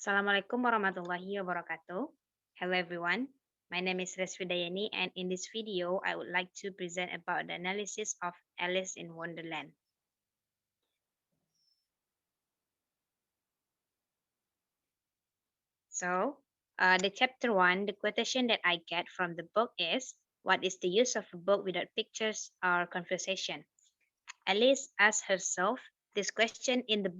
Assalamualaikum warahmatullahi wabarakatuh. Hello everyone. My name is Resfida Yeni and in this video I would like to present about the analysis of Alice in Wonderland. The chapter 1, the quotation that I get from the book is, what is the use of a book without pictures or conversation? Alice asks herself this question in the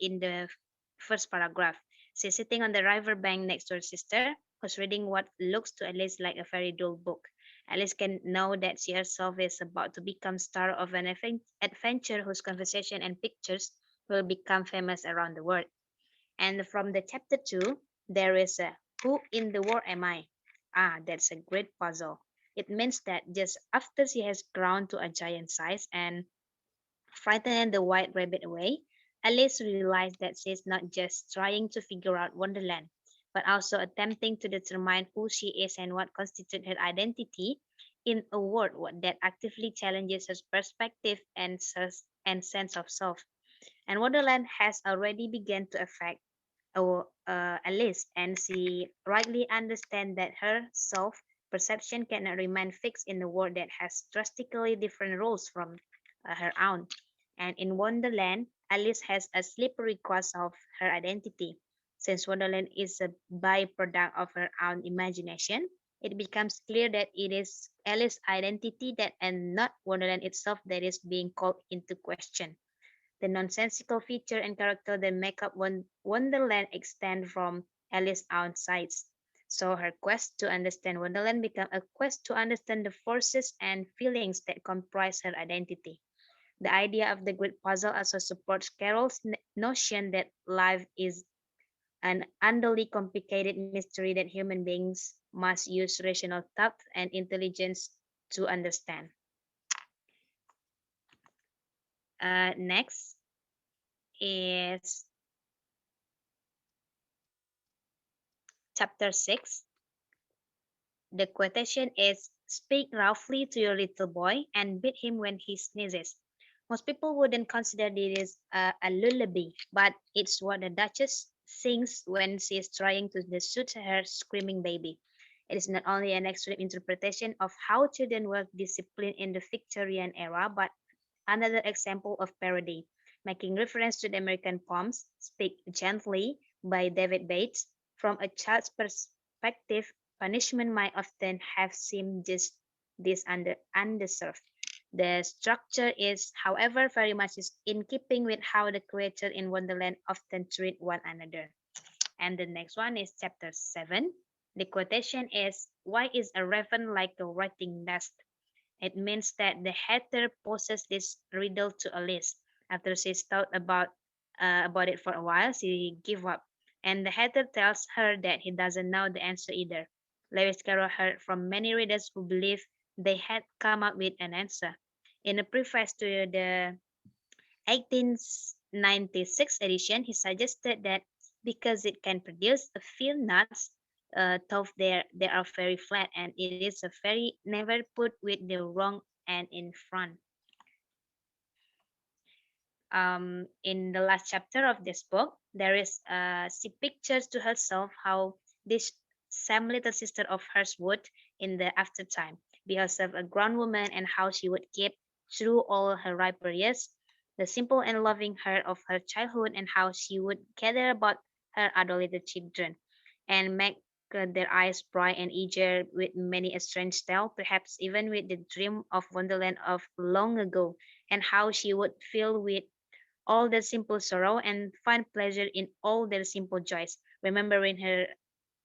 in the first paragraph. She's sitting on the river bank next to her sister, who's reading what looks to Alice like a very dull book. Alice can know that she herself is about to become star of an adventure whose conversation and pictures will become famous around the world. And from the chapter 2, there is a who in the world am I? Ah, that's a great puzzle. It means that just after she has grown to a giant size and frightened the white rabbit away, Alice realized that she is not just trying to figure out Wonderland, but also attempting to determine who she is and what constitutes her identity in a world that actively challenges her perspective and sense of self. And Wonderland has already begun to affect Alice, and she rightly understands that her self perception cannot remain fixed in a world that has drastically different rules from her own. And in Wonderland, Alice has a slippery cross of her identity. Since Wonderland is a byproduct of her own imagination, it becomes clear that it is Alice's identity that and not Wonderland itself that is being called into question. The nonsensical feature and character that make up Wonderland extend from Alice's own sides. So her quest to understand Wonderland became a quest to understand the forces and feelings that comprise her identity. The idea of the great puzzle also supports Carol's notion that life is an unduly complicated mystery that human beings must use rational thought and intelligence to understand. Next is chapter 6. The quotation is, speak roughly to your little boy and beat him when he sneezes. Most people wouldn't consider this a lullaby, but it's what the Duchess sings when she is trying to soothe her screaming baby. It is not only an extreme interpretation of how children were disciplined in the Victorian era, but another example of parody, making reference to the American poems Speak Gently by David Bates. From a child's perspective, punishment might often have seemed just undeserved. The structure is, however, very much in keeping with how the creatures in Wonderland often treat one another. And the next one is chapter 7. The quotation is, why is a raven like a writing nest? It means that the hatter poses this riddle to Alice. After she's thought about it for a while, she gives up, and the hatter tells her that he doesn't know the answer either. Lewis Carroll heard from many readers who believed they had come up with an answer. In a preface to the 1896 edition, he suggested that because it can produce a few nuts, though they are very flat, and it is a very never put with the wrong end in front. In the last chapter of this book, there is she pictures to herself how this same little sister of hers would, in the aftertime, be herself a grown woman, and how she would keep through all her riper years the simple and loving heart of her childhood, and how she would gather about her adolescent children and make their eyes bright and eager with many a strange tale, perhaps even with the dream of Wonderland of long ago, and how she would feel with all their simple sorrow and find pleasure in all their simple joys, remembering her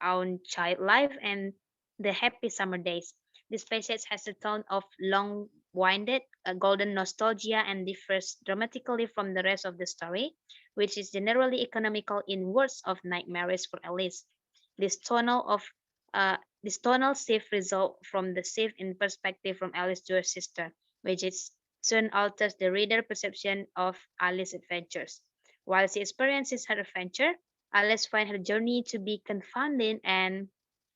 own child life and the happy summer days. This passage has a tone of long-winded, golden nostalgia and differs dramatically from the rest of the story, which is generally economical in words of nightmares for Alice. This tonal of this tonal shift result from the shift in perspective from Alice to her sister, which is soon alters the reader perception of Alice's adventures. While she experiences her adventure, Alice finds her journey to be confounding and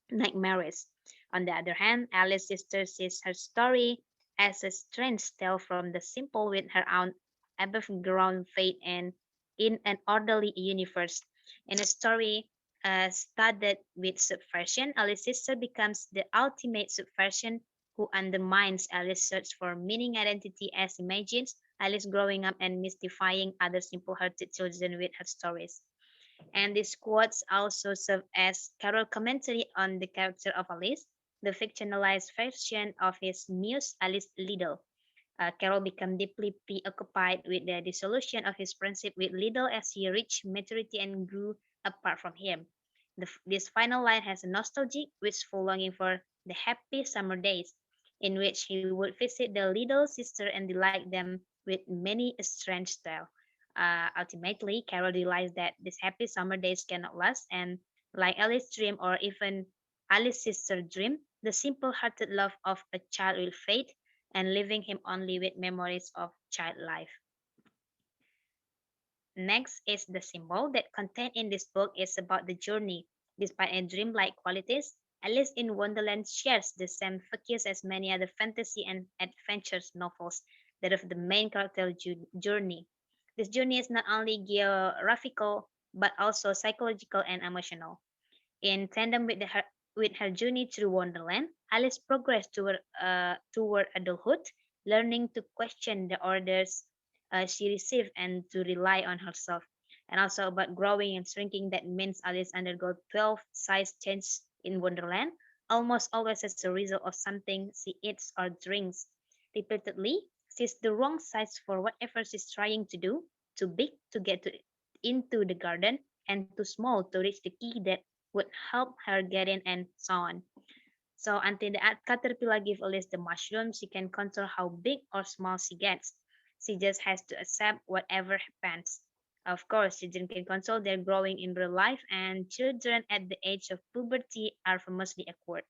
nightmares. On the other hand, Alice's sister sees her story as a strange tale from the simple with her own above ground fate and in an orderly universe. In a story studded with subversion, Alice's sister becomes the ultimate subversion who undermines Alice's search for meaning identity as imagines Alice growing up and mystifying other simple-hearted children with her stories. And these quotes also serve as Carol commentary on the character of Alice, the fictionalized version of his muse Alice Liddell. Carroll became deeply preoccupied with the dissolution of his friendship with Liddell as he reached maturity and grew apart from him. This final line has a nostalgic, wistful longing for the happy summer days, in which he would visit the Liddell sister and delight them with many a strange tale. Ultimately, Carol realized that these happy summer days cannot last, and like Alice's dream or even Alice's sister's dream, the simple-hearted love of a child will fade and leaving him only with memories of child life. Next is the symbol that contained in this book is about the journey. Despite its dreamlike qualities, Alice in Wonderland shares the same focus as many other fantasy and adventure novels, that of the main character journey. This journey is not only geographical but also psychological and emotional. In tandem with her journey through Wonderland, Alice progressed toward adulthood, learning to question the orders she received and to rely on herself. And also about growing and shrinking, that means Alice undergoes 12 size changes in Wonderland, almost always as a result of something she eats or drinks. Repeatedly, she's the wrong size for whatever she's trying to do, too big to into the garden, and too small to reach the key that would help her get in, and so on. So until the caterpillar gives Alice the mushroom, she can control how big or small she gets. She just has to accept whatever happens. Of course, children can control their growing in real life, and children at the age of puberty are famously awkward.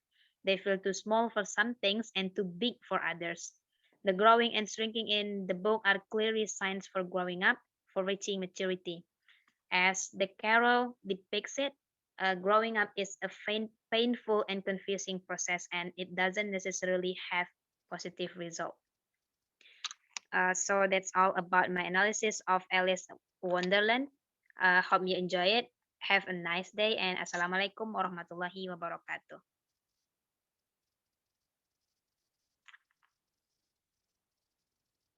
They feel too small for some things and too big for others. The growing and shrinking in the book are clearly signs for growing up, for reaching maturity. As the carol depicts it, growing up is a painful and confusing process, and it doesn't necessarily have positive result. So that's all about my analysis of Alice Wonderland. Hope you enjoy it. Have a nice day, and assalamualaikum warahmatullahi wabarakatuh.